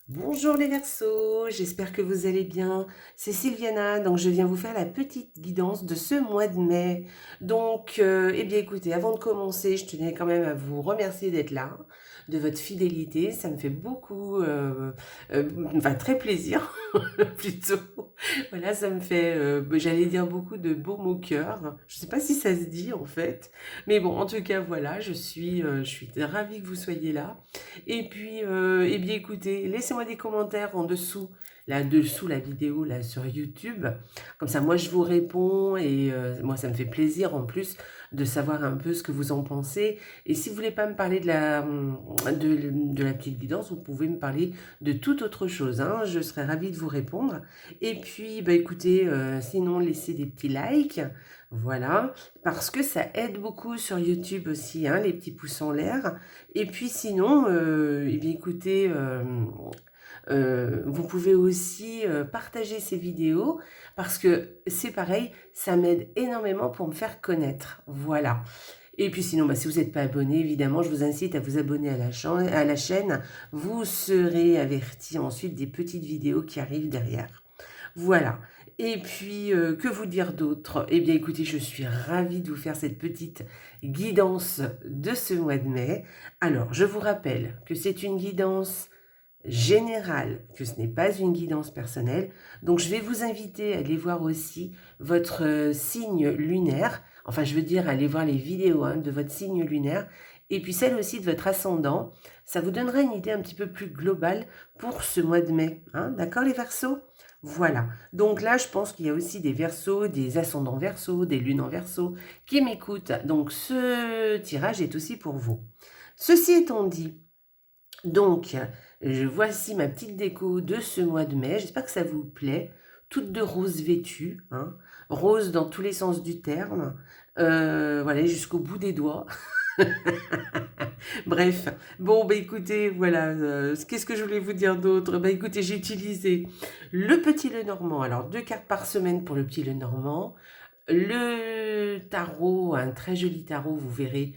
Bonjour les Verseaux, j'espère que vous allez bien. C'est Sylviana, donc je viens vous faire la petite guidance de ce mois de mai. Donc, eh bien écoutez, avant de commencer, je tenais quand même à vous remercier d'être là, de votre fidélité. Ça me fait beaucoup, enfin très plaisir plutôt. Voilà, ça me fait, j'allais dire beaucoup de baume au cœur. Je ne sais pas si ça se dit en fait, mais bon, en tout cas voilà, je suis ravie que vous soyez là. Et puis, eh bien écoutez, laissez-moi des commentaires en dessous, là dessous la vidéo là sur YouTube. Comme ça, moi je vous réponds et moi ça me fait plaisir en plus de savoir un peu ce que vous en pensez. Et si vous voulez pas me parler de la petite guidance, vous pouvez me parler de toute autre chose, hein. Je serais ravie de vous répondre. Et puis, bah écoutez, sinon laissez des petits likes, voilà, parce que ça aide beaucoup sur YouTube aussi, hein, les petits pouces en l'air. Et puis sinon, eh bien écoutez, vous pouvez aussi partager ces vidéos parce que c'est pareil, ça m'aide énormément pour me faire connaître. Voilà. Et puis sinon, bah, si vous n'êtes pas abonné, évidemment, je vous incite à vous abonner à la chaîne. Vous serez averti ensuite des petites vidéos qui arrivent derrière. Voilà. Et puis, que vous dire d'autre? Eh bien, écoutez, je suis ravie de vous faire cette petite guidance de ce mois de mai. Alors, je vous rappelle que c'est une guidance générale, que ce n'est pas une guidance personnelle. Donc, je vais vous inviter à aller voir aussi votre signe lunaire. Enfin, je veux dire, aller voir les vidéos hein, de votre signe lunaire. Et puis celle aussi de votre ascendant. Ça vous donnera une idée un petit peu plus globale pour ce mois de mai. Hein, d'accord les Verseaux? Voilà. Donc là, je pense qu'il y a aussi des Verseaux, des ascendants Verseaux, des lunes en Verseaux qui m'écoutent. Donc ce tirage est aussi pour vous. Ceci étant dit, donc voici ma petite déco de ce mois de mai. J'espère que ça vous plaît. Toutes de rose vêtues, hein. Rose dans tous les sens du terme. Voilà, jusqu'au bout des doigts. Bref, bon, bah écoutez, voilà, qu'est-ce que je voulais vous dire d'autre? Bah écoutez, j'ai utilisé le petit Lenormand, alors 2 cartes par semaine pour le petit Lenormand, le tarot, un très joli tarot, vous verrez,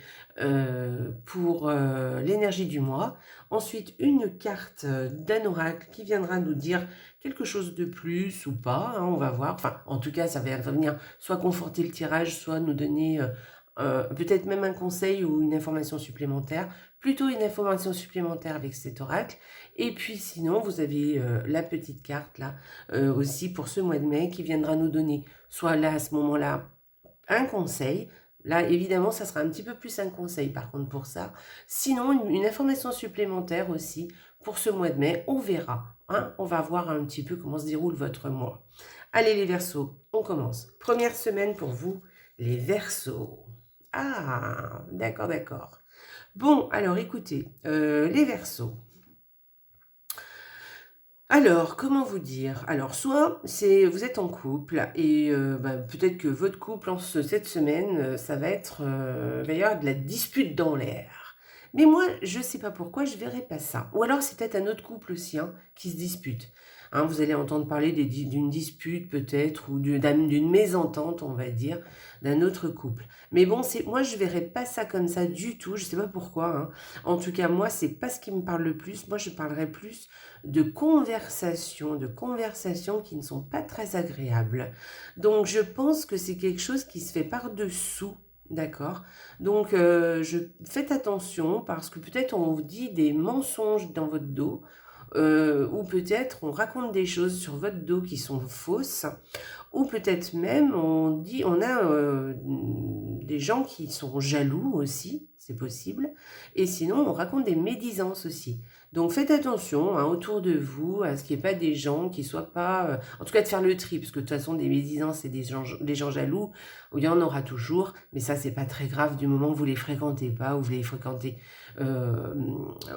pour l'énergie du mois. Ensuite, une carte d'un oracle qui viendra nous dire quelque chose de plus ou pas, hein, on va voir. Enfin, en tout cas, ça va venir soit conforter le tirage, soit nous donner peut-être même un conseil ou une information supplémentaire. Plutôt une information supplémentaire avec cet oracle. Et puis sinon, vous avez la petite carte là aussi pour ce mois de mai qui viendra nous donner soit là à ce moment-là un conseil. Là, évidemment, ça sera un petit peu plus un conseil par contre pour ça. Sinon, une information supplémentaire aussi pour ce mois de mai. On verra. Hein, on va voir un petit peu comment se déroule votre mois. Allez les Verseaux, on commence. Première semaine pour vous, les Verseaux. Ah, d'accord, d'accord. Bon, alors écoutez, les Verseaux. Alors, comment vous dire? Alors, soit vous êtes en couple et bah, peut-être que votre couple cette semaine, ça va être, va y avoir de la dispute dans l'air. Mais moi, je ne sais pas pourquoi, je verrai pas ça. Ou alors, c'est peut-être un autre couple aussi hein, qui se dispute. Hein, vous allez entendre parler d'une dispute peut-être ou d'une mésentente, on va dire, d'un autre couple. Mais bon, moi, je verrai pas ça comme ça du tout. Je sais pas pourquoi. Hein. En tout cas, moi, c'est pas ce qui me parle le plus. Moi, je parlerai plus de conversations qui ne sont pas très agréables. Donc je pense que c'est quelque chose qui se fait par-dessous, d'accord? Donc faites attention parce que peut-être on vous dit des mensonges dans votre dos. Ou peut-être on raconte des choses sur votre dos qui sont fausses, ou peut-être même on a des gens qui sont jaloux aussi, c'est possible, et sinon on raconte des médisances aussi. Donc faites attention hein, autour de vous à ce qu'il n'y ait pas des gens qui soient pas, en tout cas de faire le tri, parce que de toute façon des médisances et des gens jaloux, il y en aura toujours, mais ça c'est pas très grave du moment que vous les fréquentez pas ou vous les fréquentez euh,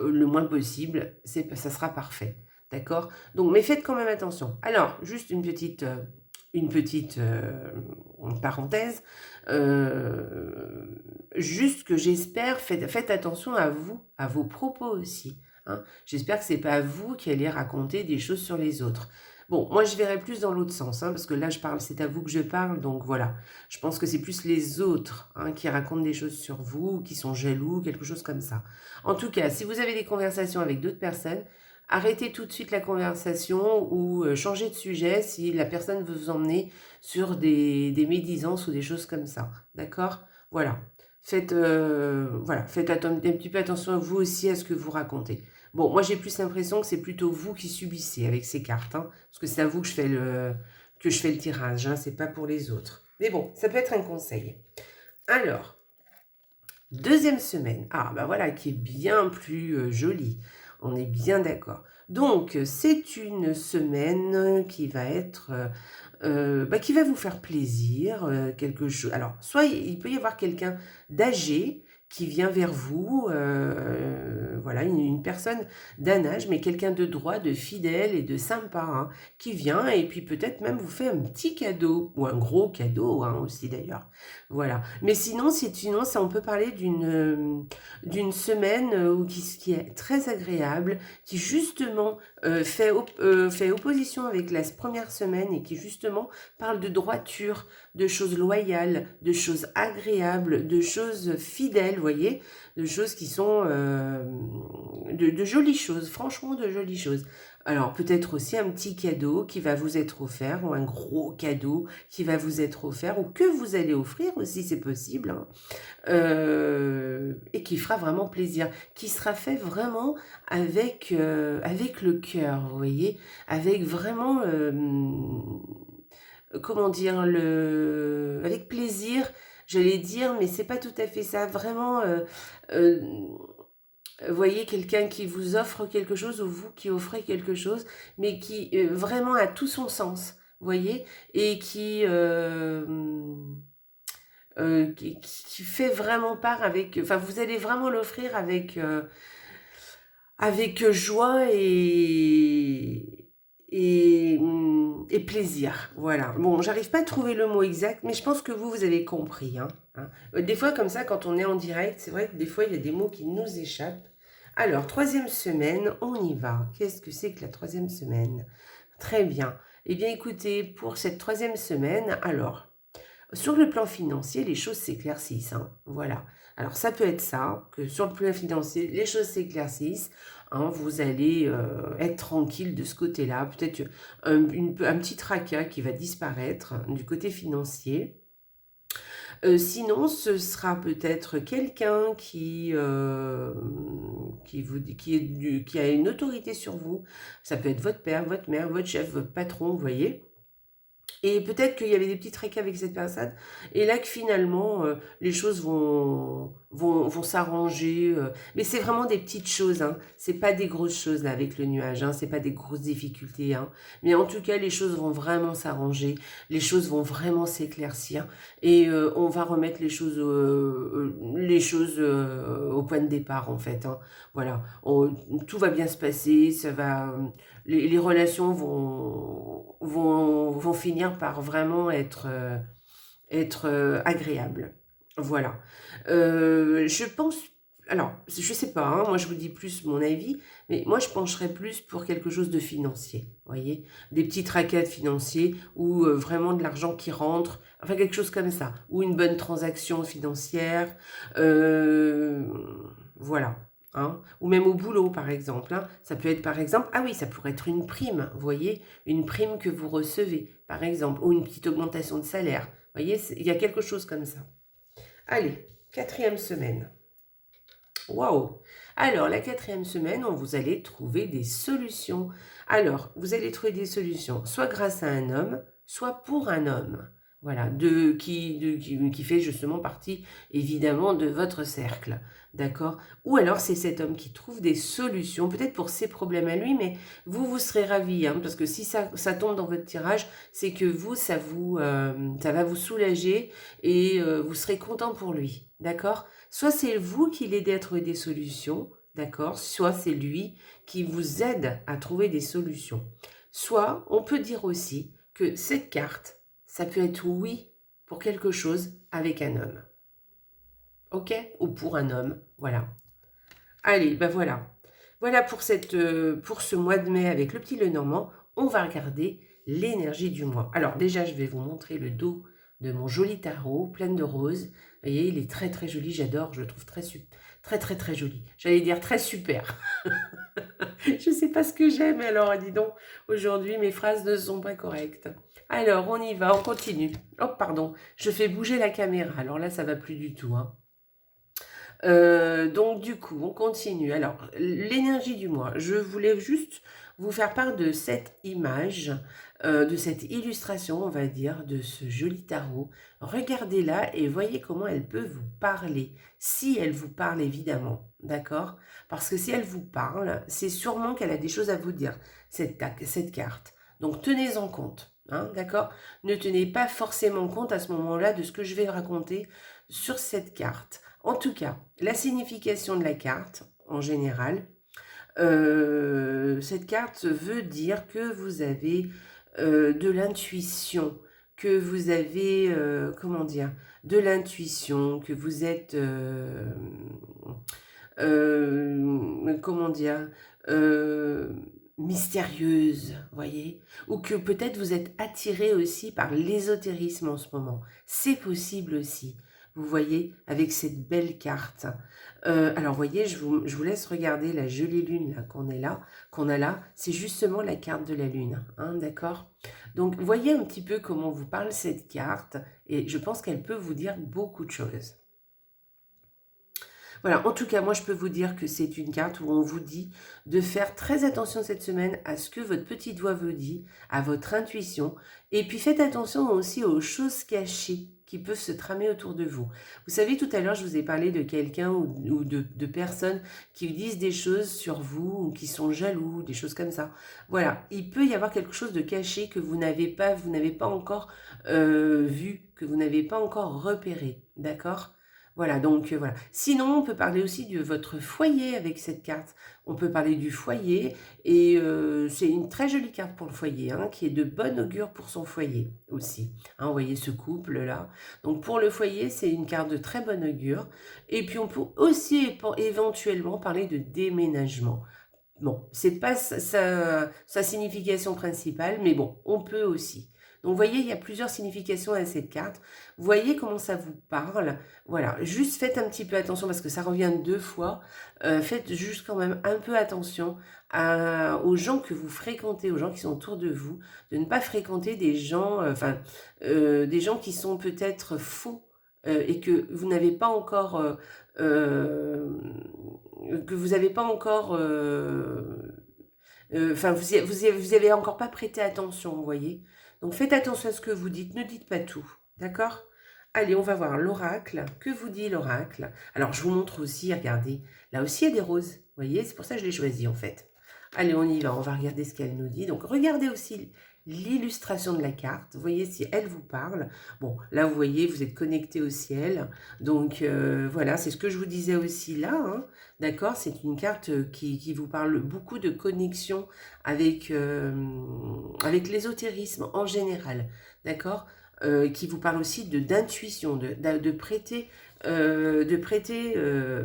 le moins possible, ça sera parfait. D'accord? Donc, mais faites quand même attention. Alors, juste une petite parenthèse. Juste que j'espère, faites attention à vous, à vos propos aussi. Hein. J'espère que c'est pas vous qui allez raconter des choses sur les autres. Bon, moi je verrai plus dans l'autre sens, hein, parce que là je parle, c'est à vous que je parle, donc voilà. Je pense que c'est plus les autres hein, qui racontent des choses sur vous, qui sont jaloux, quelque chose comme ça. En tout cas, si vous avez des conversations avec d'autres personnes, arrêtez tout de suite la conversation ou changez de sujet si la personne veut vous emmener sur des médisances ou des choses comme ça. D'accord? Voilà. Faites un petit peu attention à vous aussi à ce que vous racontez. Bon, moi j'ai plus l'impression que c'est plutôt vous qui subissez avec ces cartes, hein, parce que c'est à vous que je fais le tirage, hein, c'est pas pour les autres. Mais bon, ça peut être un conseil. Alors, deuxième semaine, ah bah voilà, qui est bien plus jolie, on est bien d'accord. Donc, c'est une semaine qui va être, qui va vous faire plaisir, quelque chose. Alors, soit il peut y avoir quelqu'un d'âgé qui vient vers vous, voilà, une personne d'un âge, mais quelqu'un de droit, de fidèle et de sympa, hein, qui vient et puis peut-être même vous fait un petit cadeau, ou un gros cadeau, hein, aussi d'ailleurs. Voilà. Mais sinon, ça, on peut parler d'une semaine qui est très agréable, qui justement fait opposition avec la première semaine et qui justement parle de droiture, de choses loyales, de choses agréables, de choses fidèles, vous voyez, de choses qui sont de jolies choses, franchement de jolies choses. Alors peut-être aussi un petit cadeau qui va vous être offert ou un gros cadeau qui va vous être offert ou que vous allez offrir aussi, c'est possible, hein, et qui fera vraiment plaisir, qui sera fait vraiment avec le cœur, vous voyez, avec vraiment, comment dire, avec plaisir, j'allais dire, mais c'est pas tout à fait ça, vraiment, euh, vous voyez, quelqu'un qui vous offre quelque chose ou vous qui offrez quelque chose, mais qui vraiment a tout son sens, vous voyez, et qui fait vraiment part avec, enfin vous allez vraiment l'offrir avec joie et plaisir. Voilà. Bon, j'arrive pas à trouver le mot exact, mais je pense que vous avez compris, hein, hein. Des fois, comme ça, quand on est en direct, c'est vrai que des fois, il y a des mots qui nous échappent. Alors, troisième semaine, on y va. Qu'est-ce que c'est que la troisième semaine? Très bien. Eh bien, écoutez, pour cette troisième semaine, alors, sur le plan financier, les choses s'éclaircissent, hein, voilà. Alors ça peut être ça, que sur le plan financier, les choses s'éclaircissent, hein, vous allez être tranquille de ce côté-là, peut-être un petit tracas qui va disparaître du côté financier. Sinon, ce sera peut-être quelqu'un qui a une autorité sur vous. Ça peut être votre père, votre mère, votre chef, votre patron, vous voyez. Et peut-être qu'il y avait des petits tracas avec cette personne, et là que finalement, les choses vont s'arranger. Mais c'est vraiment des petites choses, hein. C'est pas des grosses choses là avec le nuage, hein. C'est pas des grosses difficultés, hein. Mais en tout cas, les choses vont vraiment s'arranger, les choses vont vraiment s'éclaircir, et on va remettre les choses au point de départ en fait, hein. Voilà, tout va bien se passer, les relations vont finir par vraiment être agréables. Voilà. Je pense, alors, je sais pas, hein, moi je vous dis plus mon avis, mais moi je pencherais plus pour quelque chose de financier, vous voyez, des petits tracas financiers ou vraiment de l'argent qui rentre, enfin quelque chose comme ça, ou une bonne transaction financière, voilà. Hein, ou même au boulot par exemple, hein. Ça peut être par exemple, ah oui, ça pourrait être une prime, vous voyez, une prime que vous recevez par exemple, ou une petite augmentation de salaire, vous voyez, il y a quelque chose comme ça. Allez, quatrième semaine. Waouh! Alors, la quatrième semaine, vous allez trouver des solutions. Alors, vous allez trouver des solutions, soit grâce à un homme, soit pour un homme. Voilà, qui fait justement partie, évidemment, de votre cercle. D'accord? Ou alors, c'est cet homme qui trouve des solutions, peut-être pour ses problèmes à lui, mais vous serez ravis, hein, parce que si ça tombe dans votre tirage, c'est que ça va vous soulager et vous serez content pour lui. D'accord? Soit c'est vous qui l'aidez à trouver des solutions, d'accord? Soit c'est lui qui vous aide à trouver des solutions. Soit on peut dire aussi que cette carte, ça peut être oui pour quelque chose avec un homme. Ok? Ou pour un homme, voilà. Allez, ben voilà. Voilà pour ce mois de mai avec le petit Lenormand. On va regarder l'énergie du mois. Alors déjà, je vais vous montrer le dos de mon joli tarot, plein de roses. Vous voyez, il est très très joli, j'adore, je le trouve très très très très joli. J'allais dire très super. Je sais pas ce que j'aime, alors dis donc, aujourd'hui mes phrases ne sont pas correctes. Alors, on y va, on continue. Oh, pardon, je fais bouger la caméra, alors là, ça va plus du tout, hein. Donc du coup, on continue. Alors, l'énergie du mois. Je voulais juste vous faire part de cette image, de cette illustration, on va dire, de ce joli tarot. Regardez-la et voyez comment elle peut vous parler. Si elle vous parle, évidemment, d'accord? Parce que si elle vous parle, c'est sûrement qu'elle a des choses à vous dire, cette carte. Donc tenez-en compte, hein, d'accord? Ne tenez pas forcément compte à ce moment-là de ce que je vais raconter sur cette carte. En tout cas, la signification de la carte, en général, cette carte veut dire que vous avez de l'intuition, que vous avez, comment dire, de l'intuition, que vous êtes, comment dire, euh, mystérieuse, voyez, ou que peut-être vous êtes attiré aussi par l'ésotérisme en ce moment. C'est possible aussi. Vous voyez, avec cette belle carte. Alors, voyez, je vous laisse regarder la jolie lune là, qu'on a là. C'est justement la carte de la lune, hein, d'accord? Donc, voyez un petit peu comment vous parle cette carte, et je pense qu'elle peut vous dire beaucoup de choses. Voilà, en tout cas, moi, je peux vous dire que c'est une carte où on vous dit de faire très attention cette semaine à ce que votre petite voix vous dit, à votre intuition, et puis faites attention aussi aux choses cachées qui peuvent se tramer autour de vous. Vous savez, tout à l'heure, je vous ai parlé de quelqu'un ou de personnes qui vous disent des choses sur vous, ou qui sont jaloux, des choses comme ça. Voilà, il peut y avoir quelque chose de caché que vous n'avez pas encore vu, que vous n'avez pas encore repéré, d'accord ? Voilà, donc voilà. Sinon, on peut parler aussi de votre foyer avec cette carte. On peut parler du foyer et c'est une très jolie carte pour le foyer, hein, qui est de bon augure pour son foyer aussi. Hein, vous voyez ce couple-là. Donc pour le foyer, c'est une carte de très bon augure. Et puis on peut aussi éventuellement parler de déménagement. Bon, c'est pas sa signification principale, mais bon, on peut aussi. Donc, vous voyez, il y a plusieurs significations à cette carte. Vous voyez comment ça vous parle. Voilà, juste faites un petit peu attention parce que ça revient deux fois. Faites juste quand même un peu attention aux gens que vous fréquentez, aux gens qui sont autour de vous, de ne pas fréquenter des gens, des gens qui sont peut-être faux et que vous n'avez pas encore euh, que vous n'avez pas encore, enfin vous avez encore pas prêté attention, vous voyez. Donc faites attention à ce que vous dites, ne dites pas tout, d'accord? Allez, on va voir l'oracle. Que vous dit l'oracle? Alors je vous montre aussi, regardez, là aussi il y a des roses, vous voyez, c'est pour ça que je l'ai choisi en fait. Allez, on y va, on va regarder ce qu'elle nous dit. Donc regardez aussi l'illustration de la carte, voyez si elle vous parle. Bon, là vous voyez, vous êtes connecté au ciel, donc voilà, c'est ce que je vous disais aussi là, hein. D'accord, c'est une carte qui vous parle beaucoup de connexion avec l'ésotérisme en général, d'accord, qui vous parle aussi d'intuition, de prêter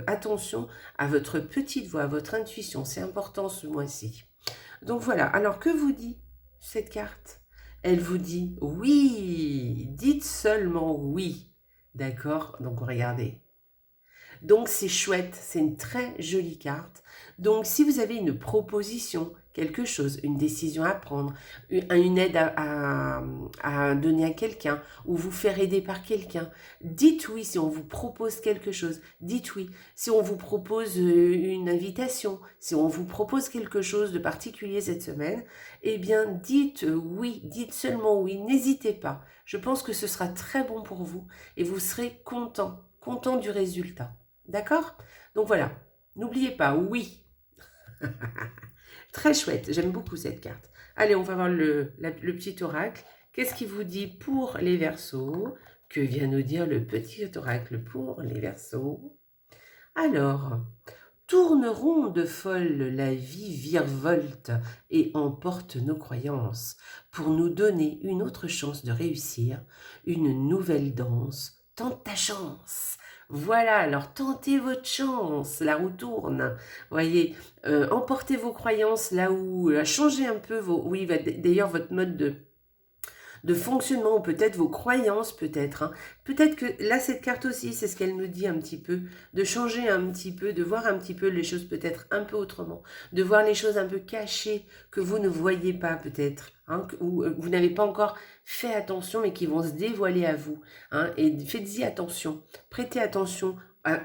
attention à votre petite voix, à votre intuition, c'est important ce mois-ci. Donc voilà, alors que vous dit cette carte? Elle vous dit oui, dites seulement oui, d'accord? Donc regardez. Donc c'est chouette, c'est une très jolie carte. Donc si vous avez une proposition, quelque chose, une décision à prendre, une aide à donner à quelqu'un, ou vous faire aider par quelqu'un, dites oui si on vous propose quelque chose, dites oui. Si on vous propose une invitation, si on vous propose quelque chose de particulier cette semaine, eh bien dites oui, dites seulement oui, n'hésitez pas. Je pense que ce sera très bon pour vous et vous serez content du résultat. D'accord? Donc voilà, n'oubliez pas, oui. Très chouette, j'aime beaucoup cette carte. Allez, on va voir le petit oracle. Qu'est-ce qu'il vous dit pour les Verseaux? Que vient nous dire le petit oracle pour les Verseaux? Alors, tourne ronde folle, la vie virevolte et emporte nos croyances pour nous donner une autre chance de réussir, une nouvelle danse. Tente ta chance. Voilà, alors tentez votre chance, la roue tourne. Voyez, emportez vos croyances là où, changez un peu vos, oui, d'ailleurs votre mode de fonctionnement, ou peut-être vos croyances, peut-être, hein. Peut-être que là, cette carte aussi, c'est ce qu'elle nous dit un petit peu, de changer un petit peu, de voir un petit peu les choses peut-être un peu autrement, de voir les choses un peu cachées que vous ne voyez pas peut-être, hein, ou vous n'avez pas encore fait attention, mais qui vont se dévoiler à vous, hein, et faites-y attention, prêtez attention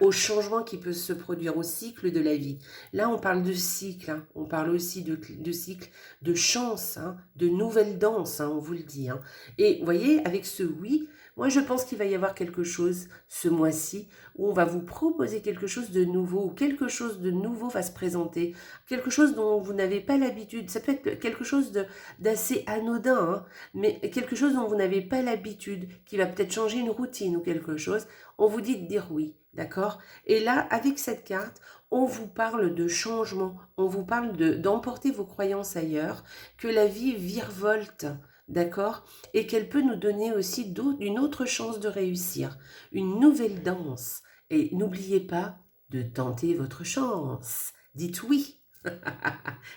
au changement qui peut se produire, au cycle de la vie. Là, on parle de cycle, hein, on parle aussi de cycle, de chance, hein, de nouvelles danses, hein, on vous le dit, hein. Et vous voyez, avec ce oui, moi je pense qu'il va y avoir quelque chose ce mois-ci où on va vous proposer quelque chose de nouveau, ou quelque chose de nouveau va se présenter, quelque chose dont vous n'avez pas l'habitude. Ça peut être quelque chose d'assez anodin, hein, mais quelque chose dont vous n'avez pas l'habitude, qui va peut-être changer une routine ou quelque chose. On vous dit de dire oui, d'accord? Et là, avec cette carte, on vous parle de changement, on vous parle d'emporter vos croyances ailleurs, que la vie virevolte, d'accord? Et qu'elle peut nous donner aussi une autre chance de réussir, une nouvelle danse. Et n'oubliez pas de tenter votre chance. Dites oui.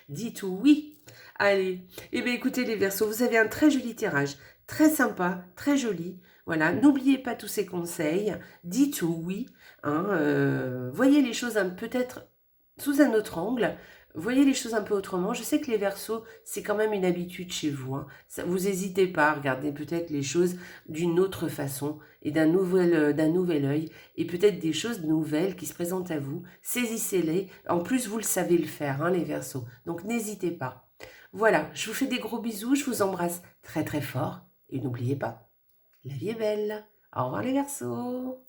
Dites oui. Allez, eh bien écoutez les Verseaux, vous avez un très joli tirage, très sympa, très joli. Voilà, n'oubliez pas tous ces conseils, dites oui, hein, voyez les choses peut-être sous un autre angle, voyez les choses un peu autrement. Je sais que les Verseaux, c'est quand même une habitude chez vous, hein. Vous n'hésitez pas à regarder peut-être les choses d'une autre façon et d'un nouvel œil, et peut-être des choses nouvelles qui se présentent à vous. Saisissez-les. En plus, vous le savez le faire, hein, les Verseaux. Donc n'hésitez pas. Voilà, je vous fais des gros bisous, je vous embrasse très très fort. Et n'oubliez pas, la vie est belle. Au revoir les Verseaux.